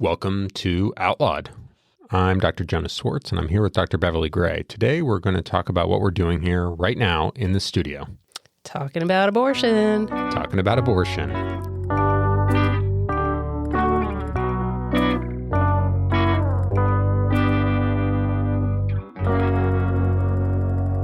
Welcome to Outlawed. I'm Dr. Jonas Swartz, and I'm here with Dr. Beverly Gray. Today, we're going to talk about what we're doing here right now in the studio. Talking about abortion. Talking about abortion.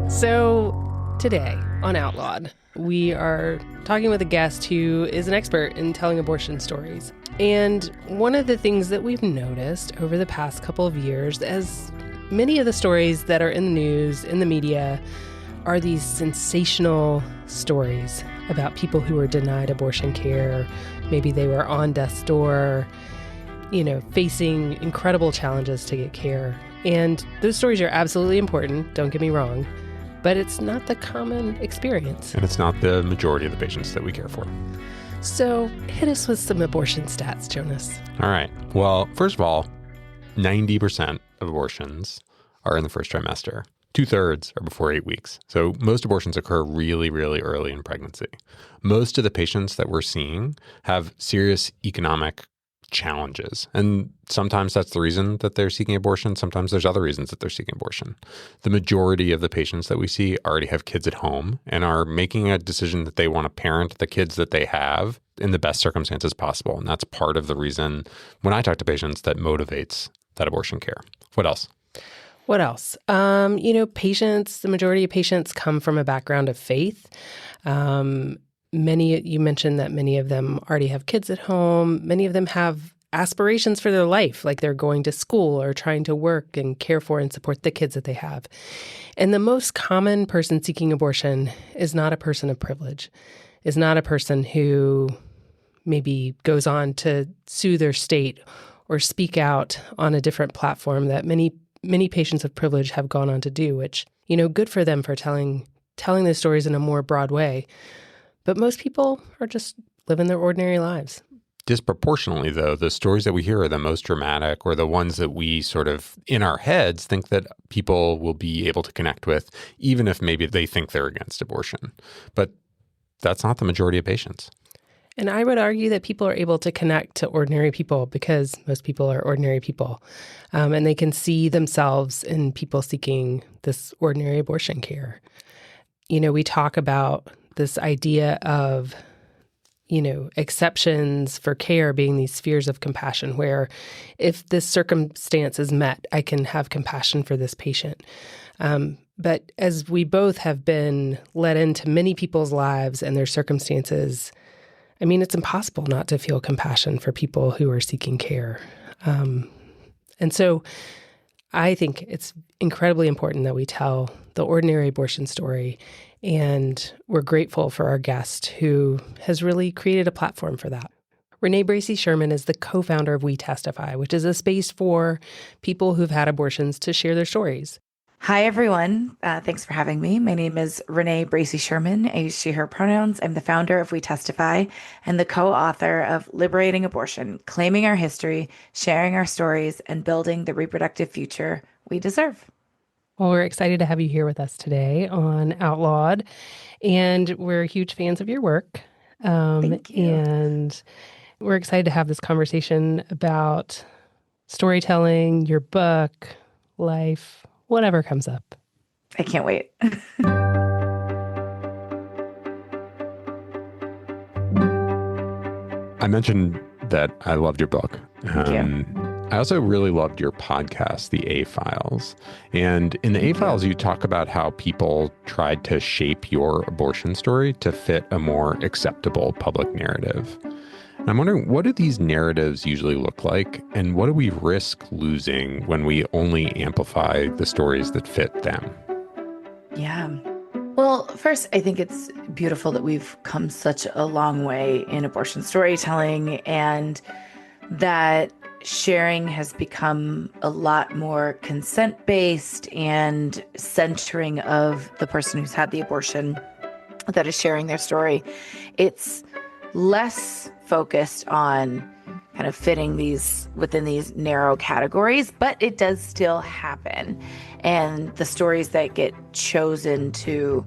So today on Outlawed, we are talking with a guest who is an expert in telling abortion stories. And one of the things that we've noticed over the past couple of years, as many of the stories that are in the news, in the media, are these sensational stories about people who were denied abortion care. Maybe they were on death's door, facing incredible challenges to get care. And those stories are absolutely important, don't get me wrong, but it's not the common experience. And it's not the majority of the patients that we care for. So hit us with some abortion stats, Jonas. All right. Well, first of all, 90% of abortions are in the first trimester. 2/3 are before 8 weeks. So most abortions occur really, really early in pregnancy. Most of the patients that we're seeing have serious economic challenges. And sometimes that's the reason that they're seeking abortion. Sometimes there's other reasons that they're seeking abortion. The majority of the patients that we see already have kids at home and are making a decision that they want to parent the kids that they have in the best circumstances possible. And that's part of the reason when I talk to patients that motivates that abortion care. What else? What else? Patients, the majority of patients come from a background of faith. You mentioned that many of them already have kids at home. Many of them have aspirations for their life, like they're going to school or trying to work and care for and support the kids that they have. And the most common person seeking abortion is not a person of privilege, is not a person who maybe goes on to sue their state or speak out on a different platform that many patients of privilege have gone on to do, which, good for them for telling the stories in a more broad way. But most people are just living their ordinary lives. Disproportionately, though, the stories that we hear are the most dramatic or the ones that we sort of, in our heads, think that people will be able to connect with, even if maybe they think they're against abortion. But that's not the majority of patients. And I would argue that people are able to connect to ordinary people because most people are ordinary people. And they can see themselves in people seeking this ordinary abortion care. We talk about this idea of, exceptions for care being these spheres of compassion, where if this circumstance is met, I can have compassion for this patient. But as we both have been let into many people's lives and their circumstances, it's impossible not to feel compassion for people who are seeking care. And so I think it's incredibly important that we tell the ordinary abortion story. And we're grateful for our guest who has really created a platform for that. Renee Bracey-Sherman is the co-founder of We Testify, which is a space for people who've had abortions to share their stories. Hi, everyone. Thanks for having me. My name is Renee Bracey-Sherman, age, she, her pronouns. I'm the founder of We Testify and the co-author of Liberating Abortion, Claiming Our History, Sharing Our Stories, and Building the Reproductive Future We Deserve. Well, we're excited to have you here with us today on Outlawed, and we're huge fans of your work. Thank you. And we're excited to have this conversation about storytelling, your book, life, whatever comes up. I can't wait. I mentioned that I loved your book. Thank you. I also really loved your podcast, The A-Files. And in The A-Files, you talk about how people tried to shape your abortion story to fit a more acceptable public narrative. And I'm wondering, what do these narratives usually look like? And what do we risk losing when we only amplify the stories that fit them? Yeah. Well, first, I think it's beautiful that we've come such a long way in abortion storytelling and that sharing has become a lot more consent-based and centering of the person who's had the abortion that is sharing their story. It's less focused on kind of fitting these within these narrow categories, but it does still happen. And the stories that get chosen to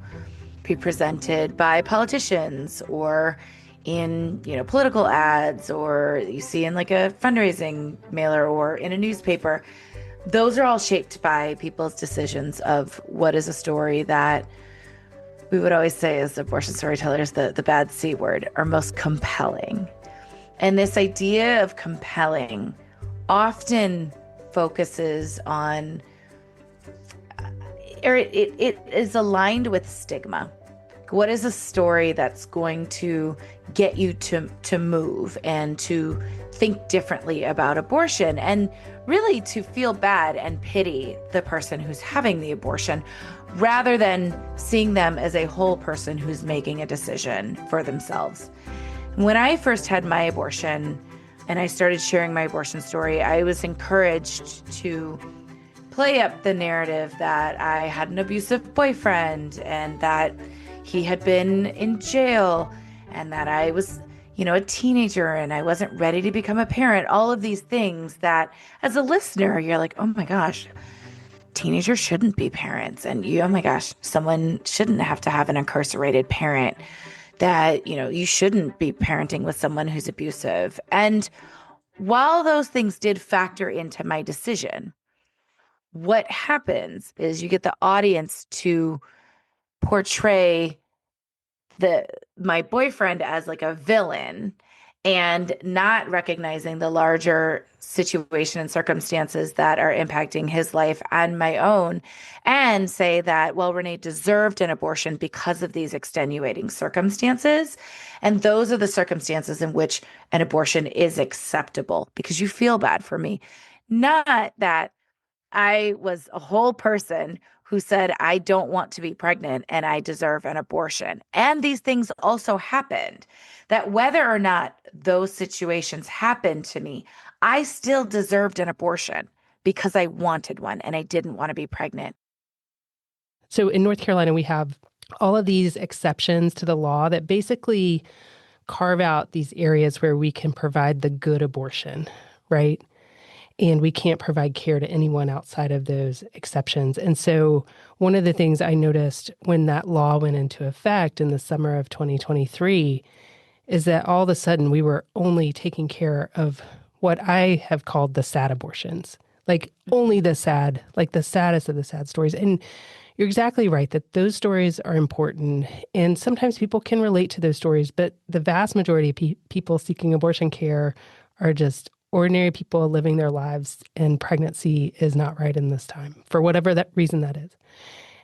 be presented by politicians or in, political ads, or you see in like a fundraising mailer or in a newspaper, those are all shaped by people's decisions of what is a story that we would always say as abortion storytellers, the bad C word, are most compelling. And this idea of compelling often focuses on, or it is aligned with stigma. What is a story that's going to get you to move and to think differently about abortion, and really to feel bad and pity the person who's having the abortion, rather than seeing them as a whole person who's making a decision for themselves? When I first had my abortion and I started sharing my abortion story, I was encouraged to play up the narrative that I had an abusive boyfriend and that he had been in jail and that I was, a teenager and I wasn't ready to become a parent. All of these things that as a listener, you're like, oh my gosh, teenagers shouldn't be parents. And oh my gosh, someone shouldn't have to have an incarcerated parent, that, you shouldn't be parenting with someone who's abusive. And while those things did factor into my decision, what happens is you get the audience to portray my boyfriend as like a villain, and not recognizing the larger situation and circumstances that are impacting his life and my own, and say that, well, Renee deserved an abortion because of these extenuating circumstances. And those are the circumstances in which an abortion is acceptable because you feel bad for me. Not that I was a whole person who said, I don't want to be pregnant and I deserve an abortion. And these things also happened, that whether or not those situations happened to me, I still deserved an abortion because I wanted one and I didn't want to be pregnant. So in North Carolina, we have all of these exceptions to the law that basically carve out these areas where we can provide the good abortion, right? And we can't provide care to anyone outside of those exceptions. And so one of the things I noticed when that law went into effect in the summer of 2023 is that all of a sudden we were only taking care of what I have called the sad abortions, like only the sad, like the saddest of the sad stories. And you're exactly right that those stories are important. And sometimes people can relate to those stories, but the vast majority of people seeking abortion care are just ordinary people living their lives, and pregnancy is not right in this time for whatever that reason that is.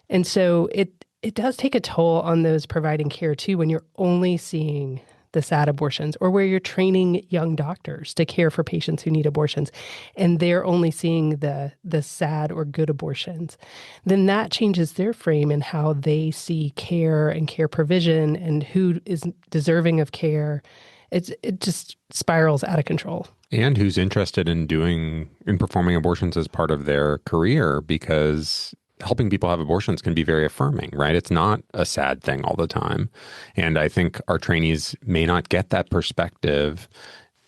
And so it does take a toll on those providing care too, when you're only seeing the sad abortions, or where you're training young doctors to care for patients who need abortions and they're only seeing the sad or good abortions. Then that changes their frame and how they see care and care provision and who is deserving of care. It just spirals out of control. And who's interested in performing abortions as part of their career, because helping people have abortions can be very affirming, right? It's not a sad thing all the time. And I think our trainees may not get that perspective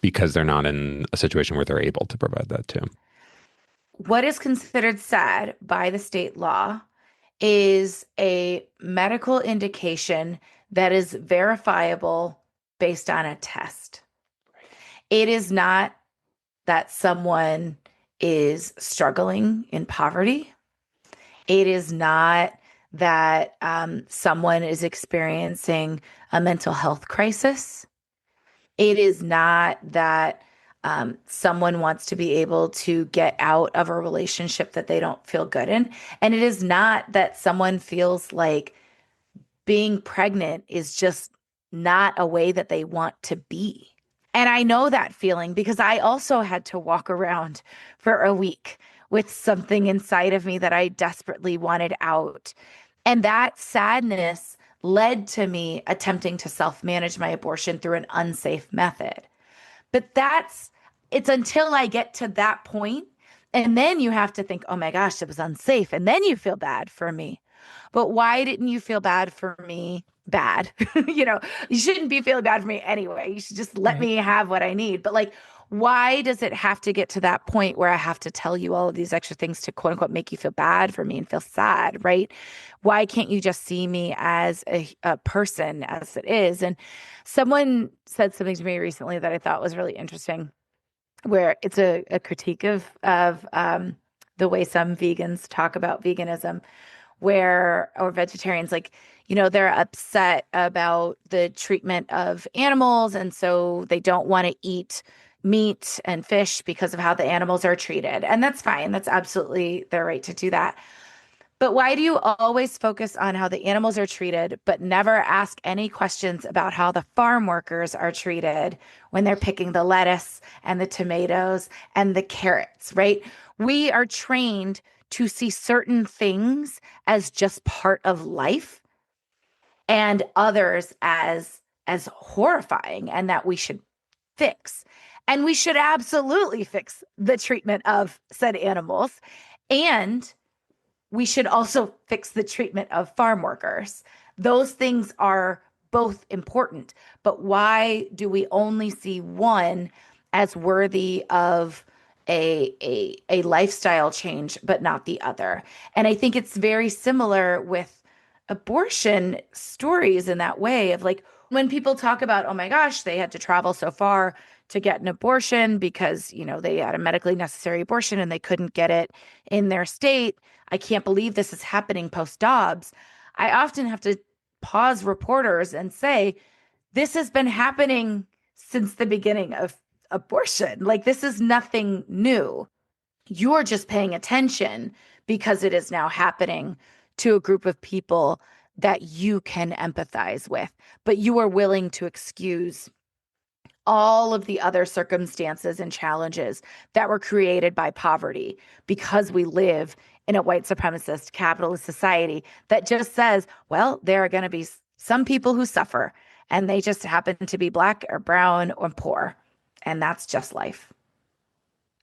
because they're not in a situation where they're able to provide that too. What is considered sad by the state law is a medical indication that is verifiable based on a test. It is not that someone is struggling in poverty. It is not that someone is experiencing a mental health crisis. It is not that someone wants to be able to get out of a relationship that they don't feel good in. And it is not that someone feels like being pregnant is just not a way that they want to be. And I know that feeling because I also had to walk around for a week with something inside of me that I desperately wanted out. And that sadness led to me attempting to self-manage my abortion through an unsafe method. But it's until I get to that point, and then you have to think, oh my gosh, it was unsafe. And then you feel bad for me. But why didn't you feel bad for me? Bad. You shouldn't be feeling bad for me anyway. You should just let me have what I need. But like, Why does it have to get to that point where I have to tell you all of these extra things to quote unquote make you feel bad for me and feel sad, right? Why can't you just see me as a person as it is? And someone said something to me recently that I thought was really interesting, where it's a critique of the way some vegans talk about veganism, where or vegetarians, like, they're upset about the treatment of animals, and so they don't want to eat meat and fish because of how the animals are treated. And that's fine. That's absolutely their right to do that. But why do you always focus on how the animals are treated, but never ask any questions about how the farm workers are treated when they're picking the lettuce and the tomatoes and the carrots, right? We are trained to see certain things as just part of life and others as horrifying and that we should fix. And we should absolutely fix the treatment of said animals. And we should also fix the treatment of farm workers. Those things are both important, but why do we only see one as worthy of a lifestyle change, but not the other? And I think it's very similar with abortion stories in that way of like when people talk about, oh my gosh, they had to travel so far to get an abortion because, they had a medically necessary abortion and they couldn't get it in their state. I can't believe this is happening post Dobbs. I often have to pause reporters and say, this has been happening since the beginning of abortion. Like, this is nothing new. You're just paying attention because it is now happening to a group of people that you can empathize with, but you are willing to excuse all of the other circumstances and challenges that were created by poverty because we live in a white supremacist capitalist society that just says, well, there are going to be some people who suffer and they just happen to be Black or brown or poor. And that's just life.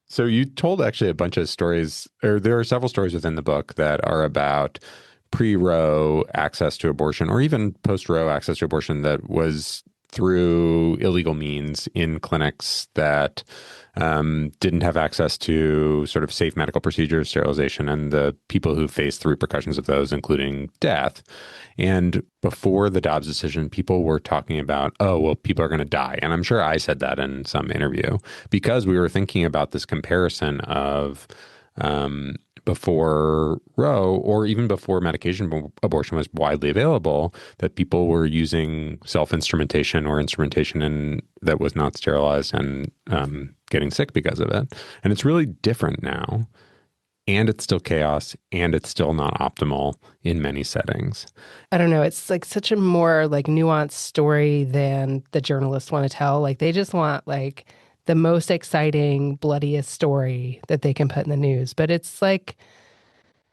So you told actually a bunch of stories, or there are several stories within the book that are about pre-Roe access to abortion or even post-Roe access to abortion that was through illegal means in clinics that didn't have access to sort of safe medical procedures, sterilization, and the people who faced the repercussions of those, including death. And before the Dobbs decision, people were talking about, oh, well, people are going to die. And I'm sure I said that in some interview because we were thinking about this comparison of before Roe or even before medication abortion was widely available, that people were using self-instrumentation or instrumentation that was not sterilized and getting sick because of it. And it's really different now. And it's still chaos and it's still not optimal in many settings. I don't know. It's like such a more like nuanced story than the journalists want to tell. Like they just want like the most exciting, bloodiest story that they can put in the news. But it's like,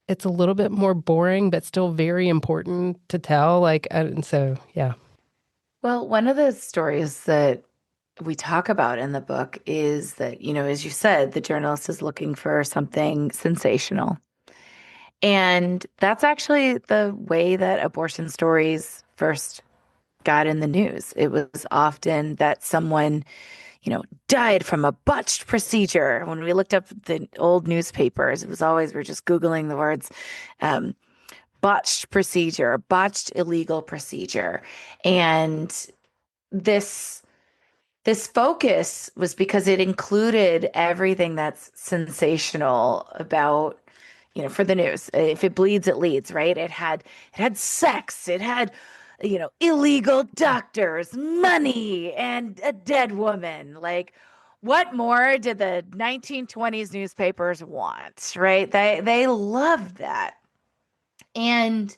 it's a little bit more boring, but still very important to tell. Like, and so, yeah. Well, one of the stories that we talk about in the book is that, as you said, the journalist is looking for something sensational. And that's actually the way that abortion stories first got in the news. It was often that someone, died from a botched procedure. When we looked up the old newspapers, it was always, we're just Googling the words, botched procedure, botched illegal procedure. And this focus was because it included everything that's sensational about, for the news. If it bleeds, it leads, right? It had sex, it had, illegal doctors, money, and a dead woman. Like, what more did the 1920s newspapers want, right? They loved that. And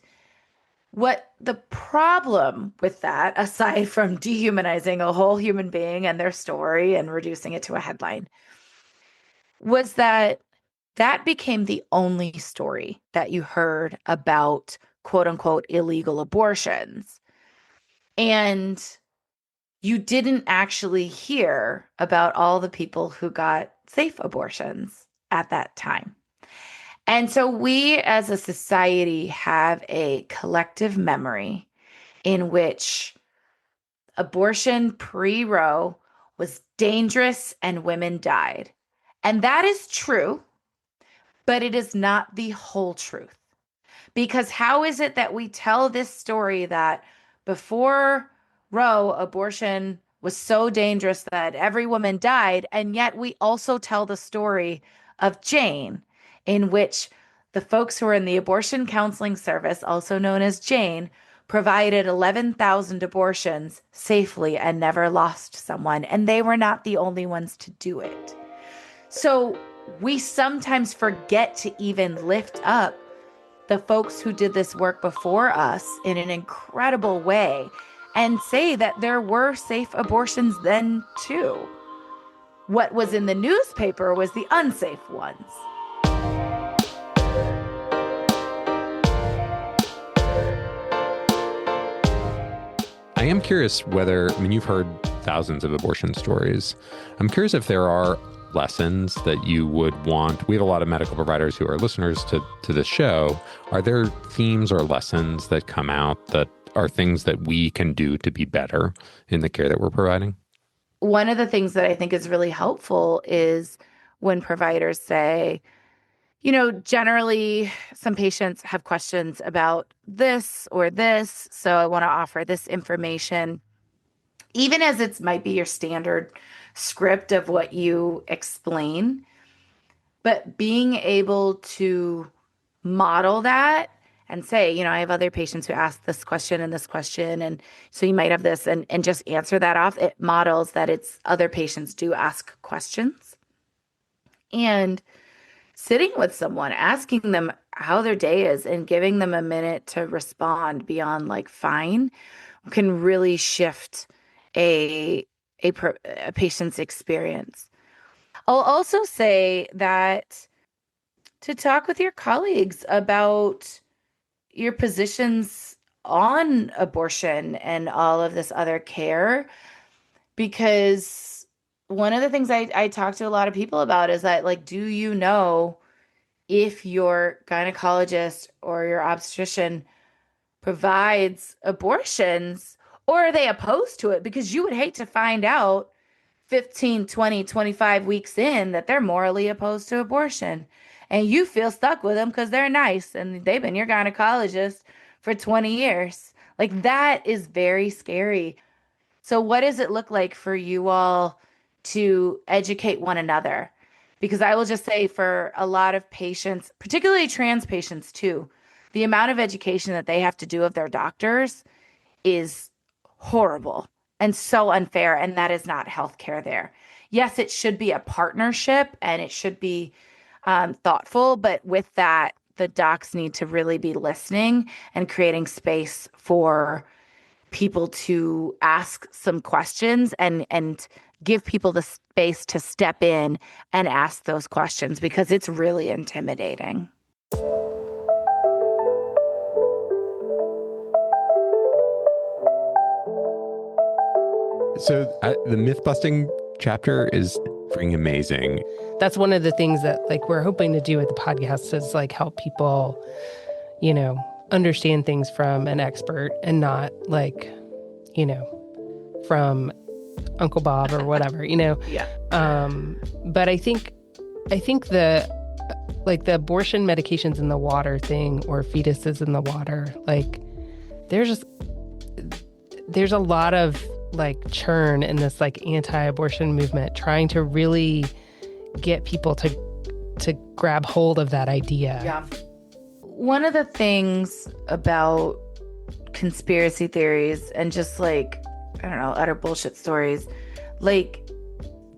what the problem with that, aside from dehumanizing a whole human being and their story and reducing it to a headline, was that became the only story that you heard about quote unquote illegal abortions. And you didn't actually hear about all the people who got safe abortions at that time. And so we as a society have a collective memory in which abortion pre-Roe was dangerous and women died. And that is true, but it is not the whole truth. Because how is it that we tell this story that before Roe, abortion was so dangerous that every woman died, and yet we also tell the story of Jane, in which the folks who are in the abortion counseling service, also known as Jane, provided 11,000 abortions safely and never lost someone. And they were not the only ones to do it. So we sometimes forget to even lift up the folks who did this work before us in an incredible way and say that there were safe abortions then too. What was in the newspaper was the unsafe ones. I am curious whether, you've heard thousands of abortion stories. I'm curious if there are lessons that you would want. We have a lot of medical providers who are listeners to this show. Are there themes or lessons that come out that are things that we can do to be better in the care that we're providing? One of the things that I think is really helpful is when providers say, generally some patients have questions about this or this, so I want to offer this information. Even as it might be your standard script of what you explain, but being able to model that and say, I have other patients who ask this question, and so you might have this, and just answer that off. It models that it's other patients do ask questions. And sitting with someone, asking them how their day is and giving them a minute to respond beyond fine, can really shift a patient's experience. I'll also say that to talk with your colleagues about your positions on abortion and all of this other care, because one of the things I talk to a lot of people about is that, do you know if your gynecologist or your obstetrician provides abortions, or are they opposed to it? Because you would hate to find out 15, 20, 25 weeks in that they're morally opposed to abortion. And you feel stuck with them because they're nice and they've been your gynecologist for 20 years. That is very scary. So what does it look like for you all to educate one another? Because I will just say, for a lot of patients, particularly trans patients too, the amount of education that they have to do of their doctors is horrible and so unfair. And that is not healthcare there. Yes, it should be a partnership and it should be thoughtful. But with that, the docs need to really be listening and creating space for people to ask some questions and give people the space to step in and ask those questions, because it's really intimidating. So the myth-busting chapter is freaking amazing. That's one of the things that we're hoping to do with the podcast is help people, understand things from an expert and not from Uncle Bob or whatever, Yeah. But I think the abortion medications in the water thing, or fetuses in the water, there's a lot of churn in this anti-abortion movement, trying to really get people to grab hold of that idea. Yeah. One of the things about conspiracy theories and just utter bullshit stories,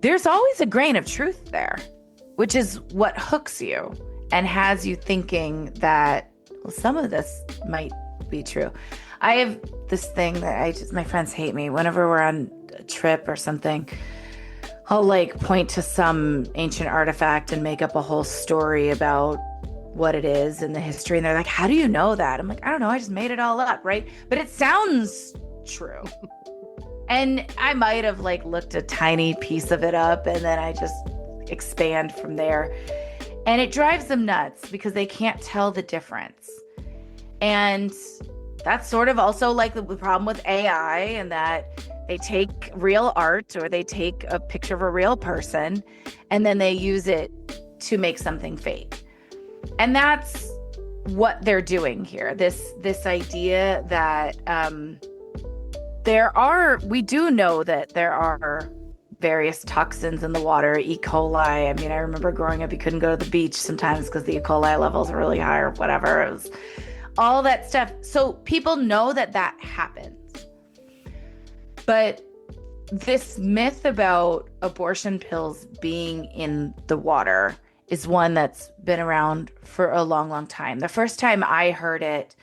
there's always a grain of truth there, which is what hooks you and has you thinking that, well, some of this might be true. I have this thing that my friends hate me. Whenever we're on a trip or something, I'll point to some ancient artifact and make up a whole story about what it is and the history. And they're like, how do you know that? I'm like, I don't know. I just made it all up, right? But it sounds true. And I might have looked a tiny piece of it up and then I just expand from there. And it drives them nuts because they can't tell the difference. And that's sort of also the problem with AI, and that They take real art or they take a picture of a real person and then they use it to make something fake. And that's what they're doing here. This idea that we do know that there are various toxins in the water, E. coli. I mean, I remember growing up, you couldn't go to the beach sometimes because the E. coli levels were really high or whatever. It was all that stuff. So people know that that happens. But this myth about abortion pills being in the water is one that's been around for a long, long time. The first time I heard it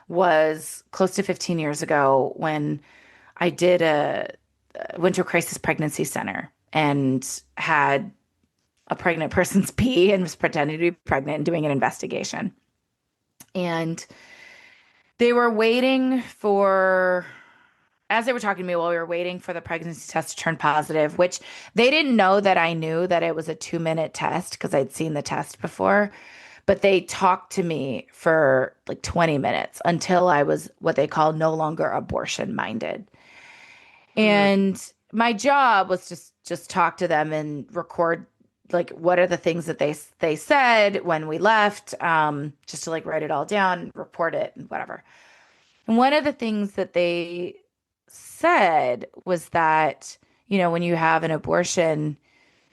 was close to 15 years ago when I went to a crisis pregnancy center and had a pregnant person's pee and was pretending to be pregnant and doing an investigation. And they were waiting for, as they were talking to me while we were waiting for the pregnancy test to turn positive, which they didn't know that I knew that it was a 2-minute test because I'd seen the test before. But they talked to me for like 20 minutes until I was what they call no longer abortion minded. And my job was just talk to them and record like what are the things that they said when we left, just to like write it all down, report it and whatever. And one of the things that they said was that, you know, when you have an abortion,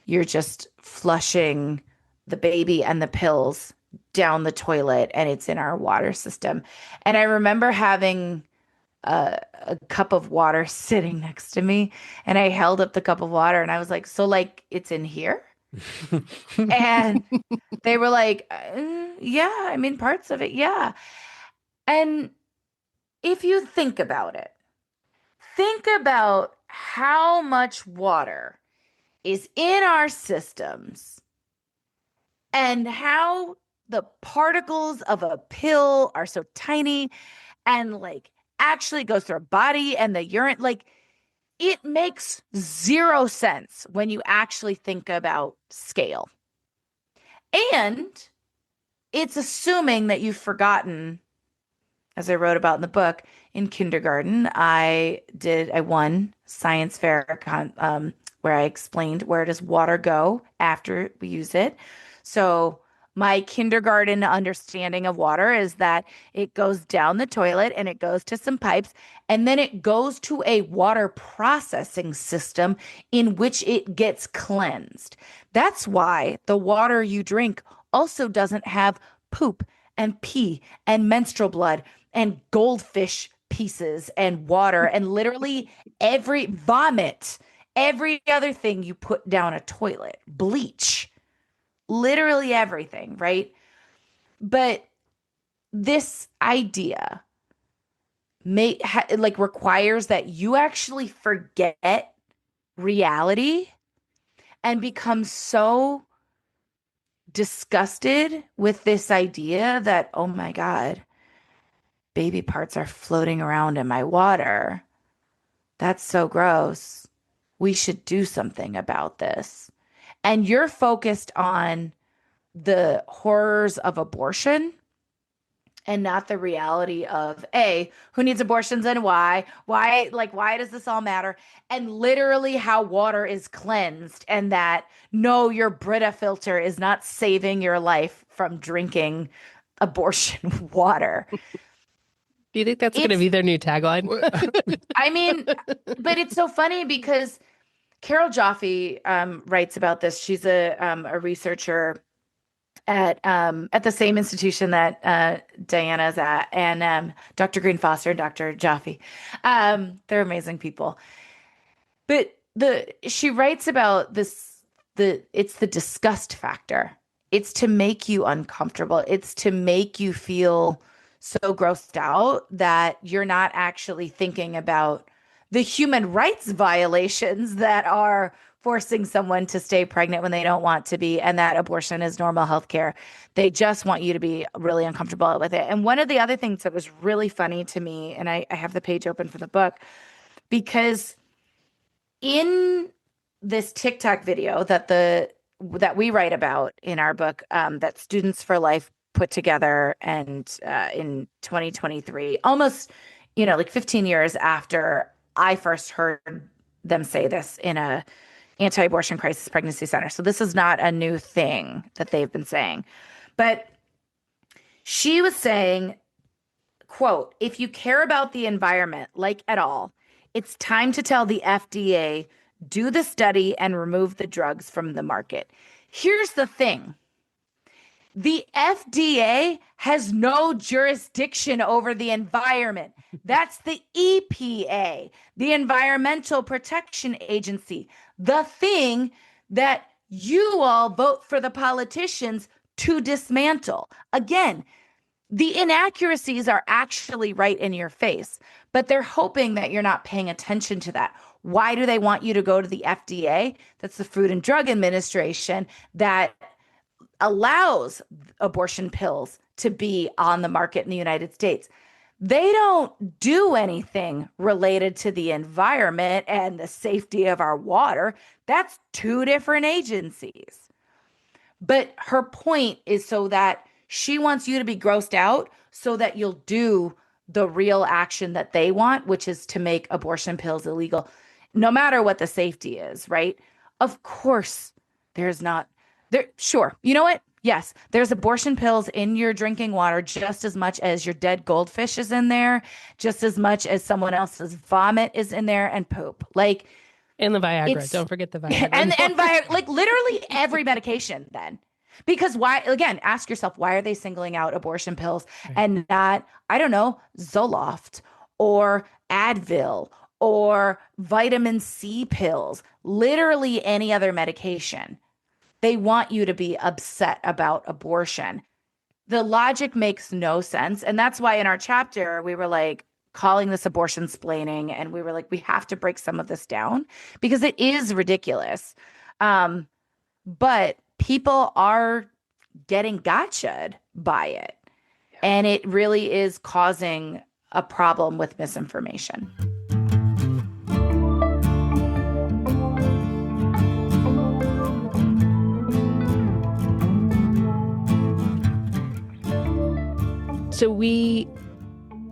you're just flushing the baby and the pills down the toilet and it's in our water system. And I remember having a cup of water sitting next to me and I held up the cup of water and I was like, so like it's in here? And they were like, yeah, I mean, parts of it. Yeah. And if you think about it, think about how much water is in our systems and how the particles of a pill are so tiny and like actually goes through our body and the urine. Like it makes zero sense when you actually think about scale. And it's assuming that you've forgotten, as I wrote about in the book, in kindergarten, I won science fair where I explained where does water go after we use it. So my kindergarten understanding of water is that it goes down the toilet and it goes to some pipes and then it goes to a water processing system in which it gets cleansed. That's why the water you drink also doesn't have poop and pee and menstrual blood and goldfish pieces and water and literally every vomit, every other thing you put down a toilet, bleach. Literally everything, right? But this idea requires that you actually forget reality and become so disgusted with this idea that, oh my God, baby parts are floating around in my water. That's so gross. We should do something about this. And you're focused on the horrors of abortion and not the reality of who needs abortions and why does this all matter? And literally how water is cleansed and that no, your Brita filter is not saving your life from drinking abortion water. Do you think that's going to be their new tagline? I mean, but it's so funny because Carol Jaffe writes about this. She's a researcher at the same institution that Diana's at, and Dr. Green Foster and Dr. Jaffe. They're amazing people. But she writes about this. It's the disgust factor. It's to make you uncomfortable. It's to make you feel so grossed out that you're not actually thinking about the human rights violations that are forcing someone to stay pregnant when they don't want to be, and that abortion is normal health care. They just want you to be really uncomfortable with it. And one of the other things that was really funny to me, and I have the page open for the book, because in this TikTok video that we write about in our book, that Students for Life put together, and in 2023, almost, like 15 years after I first heard them say this in a anti-abortion crisis pregnancy center. So this is not a new thing that they've been saying. But she was saying, quote, if you care about the environment, like at all, it's time to tell the FDA, do the study and remove the drugs from the market. Here's the thing. The FDA has no jurisdiction over the environment. That's the EPA, the Environmental Protection Agency, the thing that you all vote for the politicians to dismantle. Again, the inaccuracies are actually right in your face, but they're hoping that you're not paying attention to that. Why do they want you to go to the FDA? That's the Food and Drug Administration that allows abortion pills to be on the market in the United States. They don't do anything related to the environment and the safety of our water. That's two different agencies. But her point is so that she wants you to be grossed out so that you'll do the real action that they want, which is to make abortion pills illegal, no matter what the safety is, right? Of course, there's not there. Sure. You know what? Yes, there's abortion pills in your drinking water just as much as your dead goldfish is in there, just as much as someone else's vomit is in there and poop. Like, and the Viagra. Don't forget the Viagra. And Viagra, like literally every medication then. Because why, again, ask yourself, why are they singling out abortion pills and not, I don't know, Zoloft or Advil or vitamin C pills, literally any other medication? They want you to be upset about abortion. The logic makes no sense. And that's why in our chapter, we were like calling this abortion splaining. And we were like, we have to break some of this down because it is ridiculous. But people are getting gotcha'd by it. And it really is causing a problem with misinformation. So we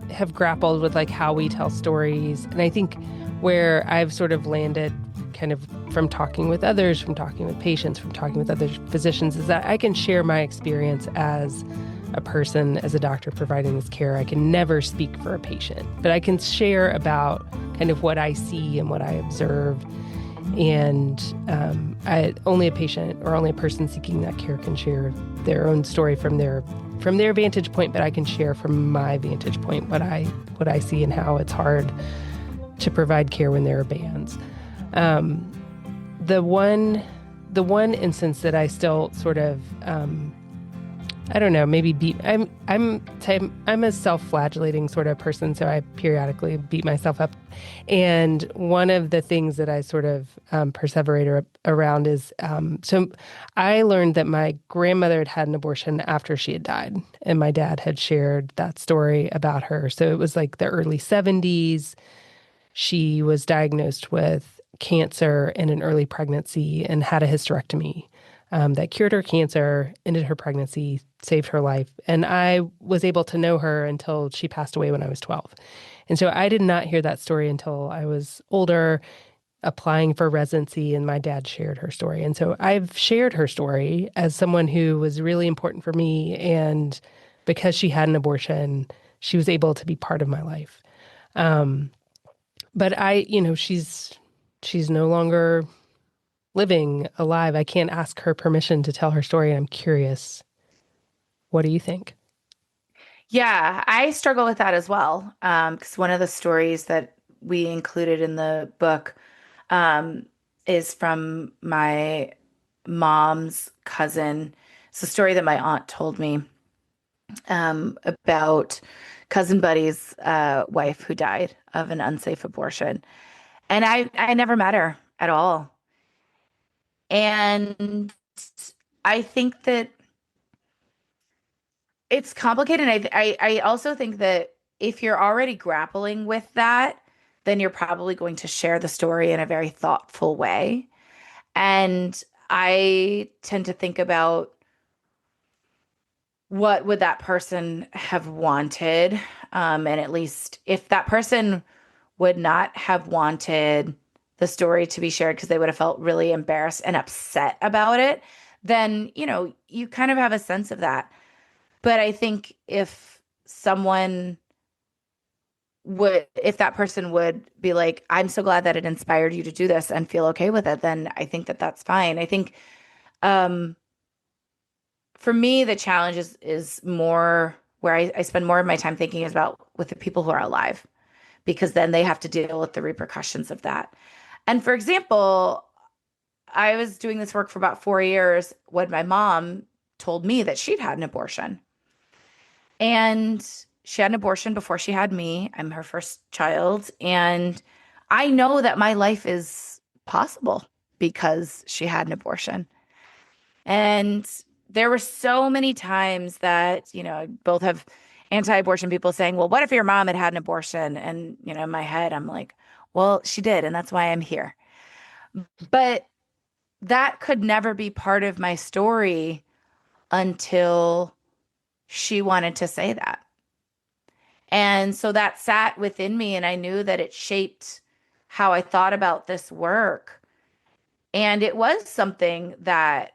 have grappled with like how we tell stories. And I think where I've sort of landed kind of from talking with others, from talking with patients, from talking with other physicians is that I can share my experience as a person, as a doctor providing this care. I can never speak for a patient, but I can share about kind of what I see and what I observe. And only a patient or only a person seeking that care can share their own story from their vantage point, but I can share from my vantage point what I see and how it's hard to provide care when there are bans. The one instance that I still sort of I don't know, maybe I'm a self-flagellating sort of person, so I periodically beat myself up. And one of the things that I sort of perseverate around is, so I learned that my grandmother had had an abortion after she had died, and my dad had shared that story about her. So it was like the early 70s. She was diagnosed with cancer in an early pregnancy and had a hysterectomy. That cured her cancer, ended her pregnancy, saved her life. And I was able to know her until she passed away when I was 12. And so I did not hear that story until I was older, applying for residency, and my dad shared her story. And so I've shared her story as someone who was really important for me. And because she had an abortion, she was able to be part of my life. But she's no longer living, alive. I can't ask her permission to tell her story. And I'm curious, what do you think? Yeah, I struggle with that as well. Because one of the stories that we included in the book is from my mom's cousin. It's a story that my aunt told me about cousin Buddy's wife who died of an unsafe abortion. And I never met her at all. And I think that it's complicated. I also think that if you're already grappling with that, then you're probably going to share the story in a very thoughtful way. And I tend to think about what would that person have wanted. And at least if that person would not have wanted the story to be shared because they would have felt really embarrassed and upset about it, then, you kind of have a sense of that. But I think if that person would be like, I'm so glad that it inspired you to do this and feel okay with it, then I think that that's fine. I think for me, the challenge is more where I spend more of my time thinking about with the people who are alive, because then they have to deal with the repercussions of that. And for example, I was doing this work for about 4 years when my mom told me that she'd had an abortion. And she had an abortion before she had me. I'm her first child. And I know that my life is possible because she had an abortion. And there were so many times that, both have anti-abortion people saying, well, what if your mom had had an abortion? And, in my head, I'm like, well, she did. And that's why I'm here. But that could never be part of my story until she wanted to say that. And so that sat within me, and I knew that it shaped how I thought about this work. And it was something that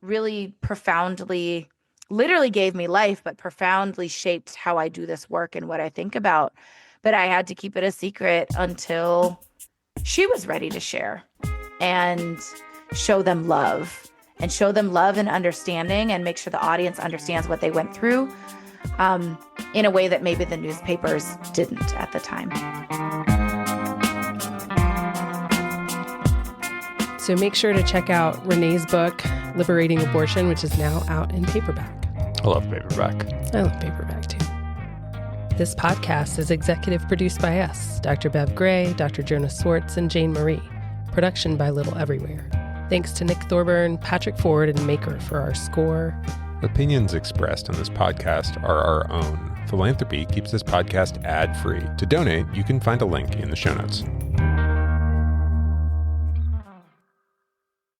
really profoundly, literally gave me life, but profoundly shaped how I do this work and what I think about. But I had to keep it a secret until she was ready to share and show them love and understanding, and make sure the audience understands what they went through in a way that maybe the newspapers didn't at the time. So make sure to check out Renee's book, Liberating Abortion, which is now out in paperback. I love paperback. I love paperback too. This podcast is executive produced by us, Dr. Bev Gray, Dr. Jonah Swartz, and Jane Marie. Production by Little Everywhere. Thanks to Nick Thorburn, Patrick Ford, and Maker for our score. Opinions expressed on this podcast are our own. Philanthropy keeps this podcast ad-free. To donate, you can find a link in the show notes.